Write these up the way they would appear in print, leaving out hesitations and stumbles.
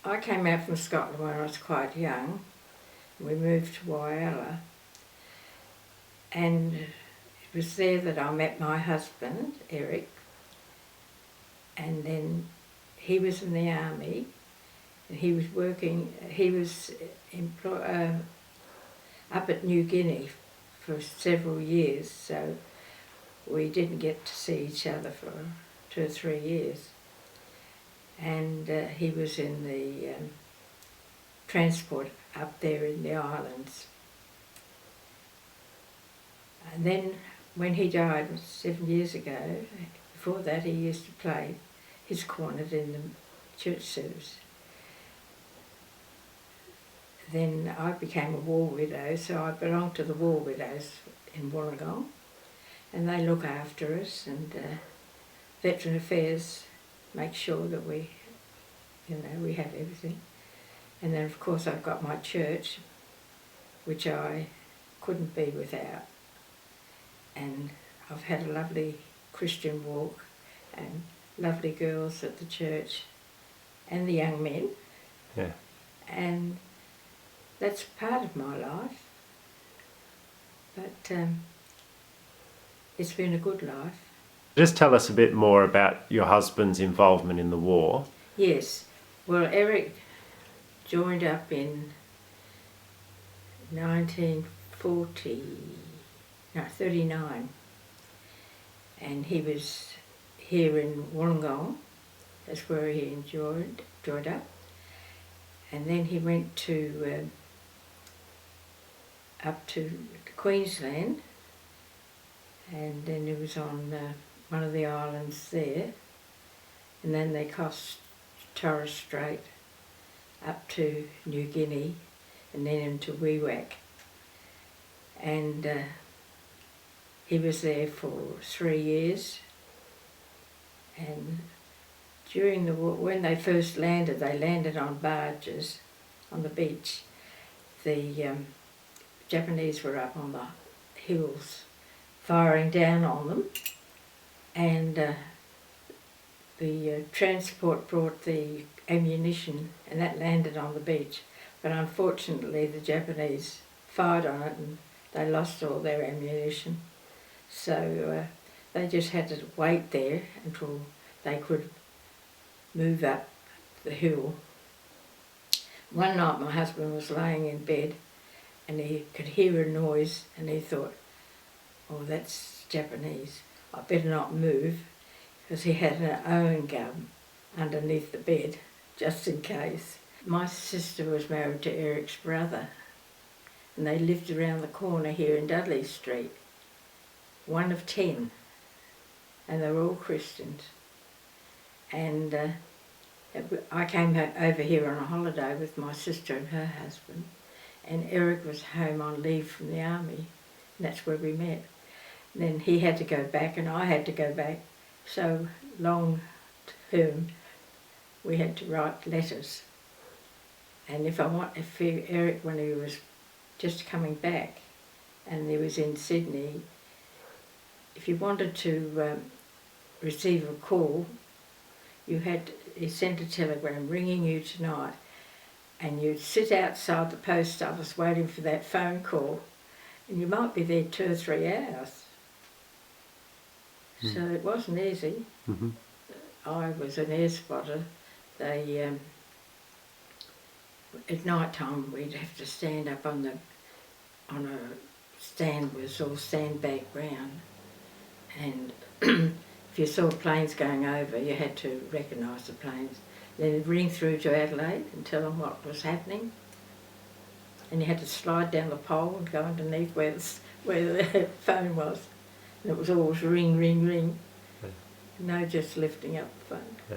I came out from Scotland when I was quite young. We moved to Whyalla, and it was there that I met my husband, Eric, and then he was in the army, and he was up at New Guinea for several years, so we didn't get to see each other for 2 or 3 years. And he was in the transport up there in the islands. And then when he died 7 years ago, before that he used to play his cornet in the church service. Then I became a war widow, so I belonged to the war widows in Wollongong, and they look after us, and Veteran Affairs make sure that we have everything. And then of course I've got my church, which I couldn't be without. And I've had a lovely Christian walk and lovely girls at the church and the young men. Yeah. And that's part of my life. But it's been a good life. Just tell us a bit more about your husband's involvement in the war. Yes. Well, Eric joined up in 39, and he was here in Wollongong. That's where he joined up, and then he went to up to Queensland, and then he was on one of the islands there, and then they crossed Torres Strait up to New Guinea, and then into Wewak. And he was there for 3 years, and during the war, when they first landed, they landed on barges on the beach. The Japanese were up on the hills firing down on them, and the transport brought the ammunition, and that landed on the beach. But unfortunately the Japanese fired on it and they lost all their ammunition. So they just had to wait there until they could move up the hill. One night my husband was laying in bed and he could hear a noise, and he thought, oh, that's Japanese. I better not move, because he had an Owen gun underneath the bed, just in case. My sister was married to Eric's brother, and they lived around the corner here in Dudley Street, one of 10, and they were all Christians. And I came over here on a holiday with my sister and her husband, and Eric was home on leave from the army, and that's where we met. And then he had to go back and I had to go back, so long term we had to write letters. And if Eric, when he was just coming back and he was in Sydney, if you wanted to receive a call, he sent a telegram ringing you tonight, and you'd sit outside the post office waiting for that phone call, and you might be there 2 or 3 hours. So it wasn't easy. Mm-hmm. I was an air spotter. They at night time we'd have to stand up on a stand with all sandbag ground, and if you saw planes going over, you had to recognise the planes. Then ring through to Adelaide and tell them what was happening, and you had to slide down the pole and go underneath where the phone was, and it was always ring, ring, ring. Yeah. No just lifting up the phone. Yeah.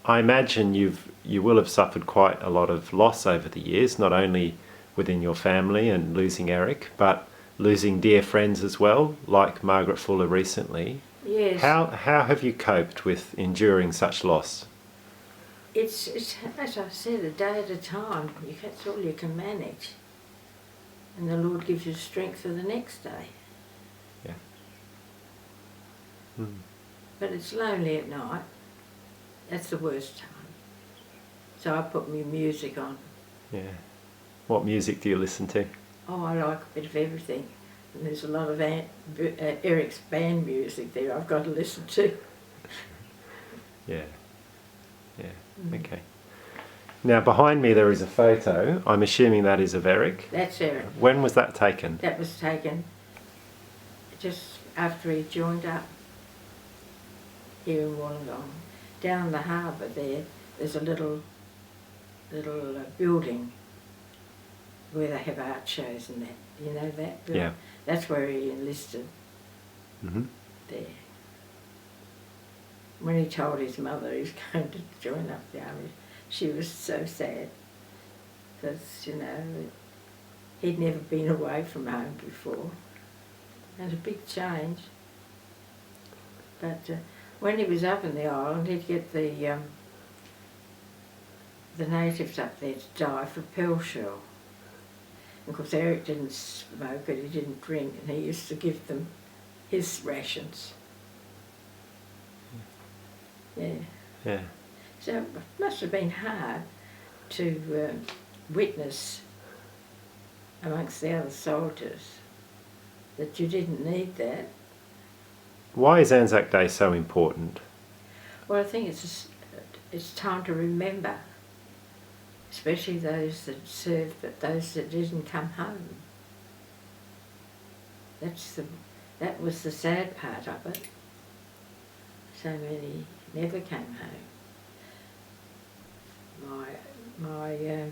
I imagine you will have suffered quite a lot of loss over the years, not only within your family and losing Eric, but losing dear friends as well, like Margaret Fuller recently. Yes. How have you coped with enduring such loss? It's as I said, a day at a time. That's all you can manage, and the Lord gives you strength for the next day. Yeah. Mm. But it's lonely at night. That's the worst time. So I put my music on. Yeah. What music do you listen to? Oh, I like a bit of everything. And there's a lot of Eric's band music there I've got to listen to. Yeah. Yeah. Okay. Now behind me there is a photo. I'm assuming that is of Eric. That's Eric. When was that taken? That was taken just after he joined up here in Wollongong. Down the harbour there's a little building where they have art shows and that. You know that building? Yeah. That's where he enlisted Mm-hmm. there. When he told his mother he was going to join up the army, she was so sad because, you know, he'd never been away from home before. And a big change. But when he was up in the island, he'd get the natives up there to die for pill shell. And of course Eric didn't smoke it, he didn't drink, and he used to give them his rations. Yeah. Yeah. So it must have been hard to witness amongst the other soldiers that you didn't need that. Why is Anzac Day so important? Well, I think it's time to remember, especially those that served, but those that didn't come home. That was the sad part of it. So many never came home. My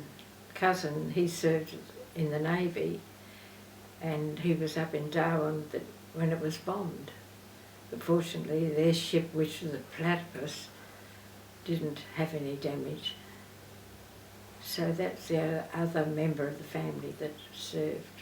cousin, he served in the Navy, and he was up in Darwin when it was bombed. But fortunately their ship, which was a platypus, didn't have any damage. So that's the other member of the family that served.